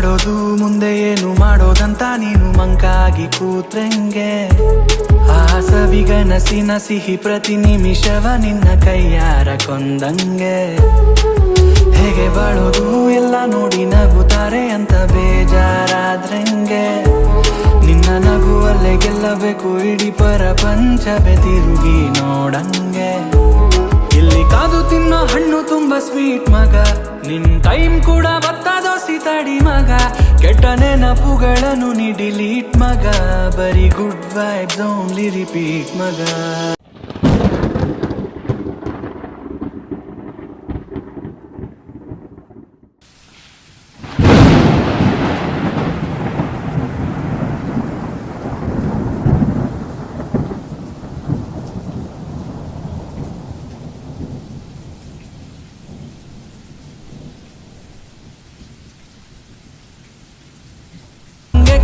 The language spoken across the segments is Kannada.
ಮಾಡೋದು ಮುಂದೆ ಏನು ಮಾಡೋದಂತ ನೀನು ಮಂಕಾಗಿ ಕೂತ್ರಂಗೆ ಆ ಸವಿಗನಸಿನ ಸಿಹಿ ಪ್ರತಿ ನಿಮಿಷವ ನಿನ್ನ ಕೈಯಾರ ಕೊಂದಂಗೆ ಹೇಗೆ ಬಾಳೋದು ಎಲ್ಲ ನೋಡಿ ನಗುತ್ತಾರೆ ಅಂತ ಬೇಜಾರಾದ್ರಂಗೆ ನಿನ್ನ ನಗುವಲ್ಲೇ ಗೆಲ್ಲಬೇಕು ಇಡೀ ಪ್ರಪಂಚವೇ ತಿರುಗಿ ನೋಡಂಗೆ ಇಲ್ಲಿ ಕಾದು ತಿನ್ನೋ ಹಣ್ಣು ತುಂಬಾ ಸ್ವೀಟ್ ಮಗ ನಿನ್ ಟೈಮ್ ಕೂಡ ಬತ್ತದೋಸಿ ತಡಿ ಮಗ ಕೆಟ್ಟ ನೆನಪುಗಳನ್ನು ನೀ ಡಿಲೀಟ್ ಮಗ ಬರೀ ಗುಡ್ ವೈಬ್ಸ್ ಓನ್ಲಿ ರಿಪೀಟ್ ಮಗ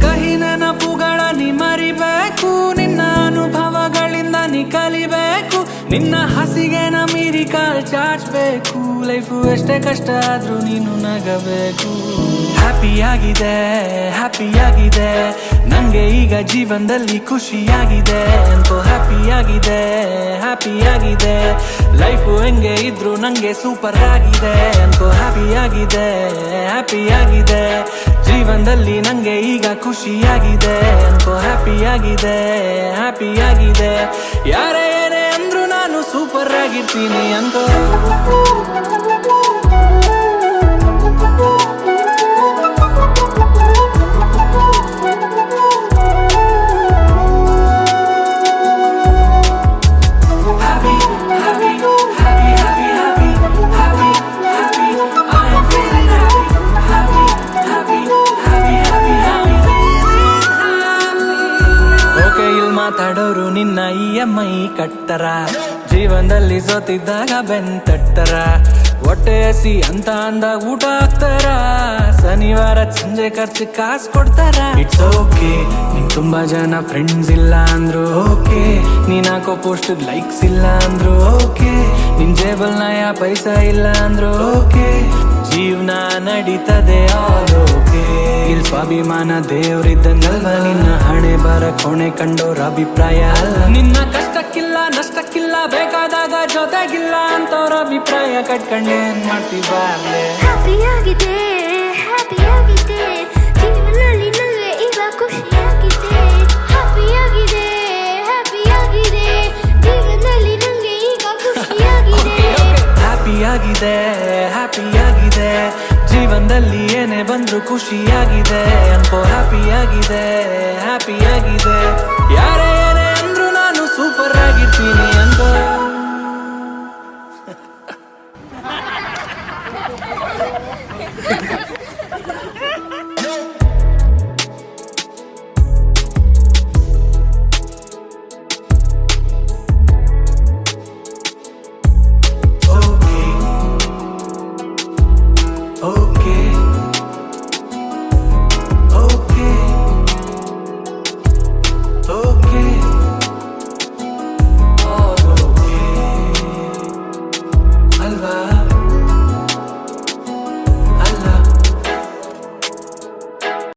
ಕಹಿ ನೆನಪುಗಳ ನೀ ಮರಿಬೇಕು ನಿನ್ನ ಅನುಭವಗಳಿಂದ ನೀ ಕಲಿಬೇಕು ನಿನ್ನ ಹಸಿಗೆ ಮೀರಿ ಕಾಲ್ ಚಾಚಬೇಕು ಲೈಫು ಎಷ್ಟೇ ಕಷ್ಟ ಆದ್ರೂ ನೀನು ನಗಬೇಕು ಹ್ಯಾಪಿಯಾಗಿದೆ ನಂಗೆ ಈಗ ಜೀವನದಲ್ಲಿ ಖುಷಿಯಾಗಿದೆ ಅಂತೋ ಹ್ಯಾಪಿಯಾಗಿದೆ ಲೈಫು ಹೆಂಗೆ ಇದ್ರು ನಂಗೆ ಸೂಪರ್ ಆಗಿದೆ ಅಂತೋ ಹ್ಯಾಪಿಯಾಗಿದೆ ಜೀವನದಲ್ಲಿ ನಂಗೆ ಈಗ ಖುಷಿಯಾಗಿದೆ ಅಂತೋ ಹ್ಯಾಪಿಯಾಗಿದೆ ಯಾರೇ ಏನೇ ಅಂದ್ರು ನಾನು ಸೂಪರ್ ಆಗಿರ್ತೀನಿ ಅಂತೋ ಮಾತಾಡೋರು ನಿನ್ನ EMI ಕಟ್ತರ ಜೀವನದಲ್ಲಿ ಸೋತಿದ್ದಾಗ ಬೆನ್ ತಟ್ಟರ ಹೊಟ್ಟೆ ಹಸಿ ಅಂತ ಅಂದಾಗ ಊಟ ಹಾಕ್ತಾರ ಶನಿವಾರ ಸಂಜೆ ಖರ್ಚು ಕಾಸು ಕೊಡ್ತಾರ ಇಟ್ಸ್ ಓಕೆ ನಿನ್ ತುಂಬಾ ಜನ ಫ್ರೆಂಡ್ಸ್ ಇಲ್ಲ ಅಂದ್ರು ಓಕೆ ನೀನ್ ಹಾಕೋ ಪೋಸ್ಟ್ ಲೈಕ್ಸ್ ಇಲ್ಲ ಅಂದ್ರು ಓಕೆ ನಿನ್ ಜೇಬಲ್ ನಯಾ ಪೈಸಾ ಇಲ್ಲ ಅಂದ್ರು ಓಕೆ ಜೀವನ ನಡೀತದೆ ಆಲ್ ಓಕೆ ಇಲ್ಲಿ ಸ್ವಾಭಿಮಾನ ದೇವ್ರಿದ್ದಂಗಲ್ವ ನಿನ್ನ ಹಣೆ ಬರ ಕೊನೆ ಕಂಡೋರ ಅಭಿಪ್ರಾಯ ಅಲ್ಲ ನಿನ್ನ ಕಷ್ಟಕ್ಕಿಲ್ಲ ನಷ್ಟಕ್ಕಿಲ್ಲ ಬೇಕಾದಾಗ ಜೊತೆಗಿಲ್ಲ ಅಂತವ್ರ ಅಭಿಪ್ರಾಯ ಕಟ್ಕೊಂಡೇನ್ ಮಾಡ್ತೀವ ಹ್ಯಾಪಿಯಾಗಿದೆ ಜೀವನದಲ್ಲಿ ನಂಗೆ ಈಗ ಖುಷಿಯಾಗಿದೆ ಹ್ಯಾಪಿಯಾಗಿದೆ ಜೀವನದಲ್ಲಿ ನಂಗೆ ಈಗ ಖುಷಿಯಾಗಿದೆ ಹ್ಯಾಪಿಯಾಗಿದೆ ಜೀವನದಲ್ಲಿ ಏನೇ ಬಂದ್ರು ಖುಷಿಯಾಗಿದೆ ಅನ್ಕೋ ಹ್ಯಾಪಿಯಾಗಿದೆ ಯಾರೇ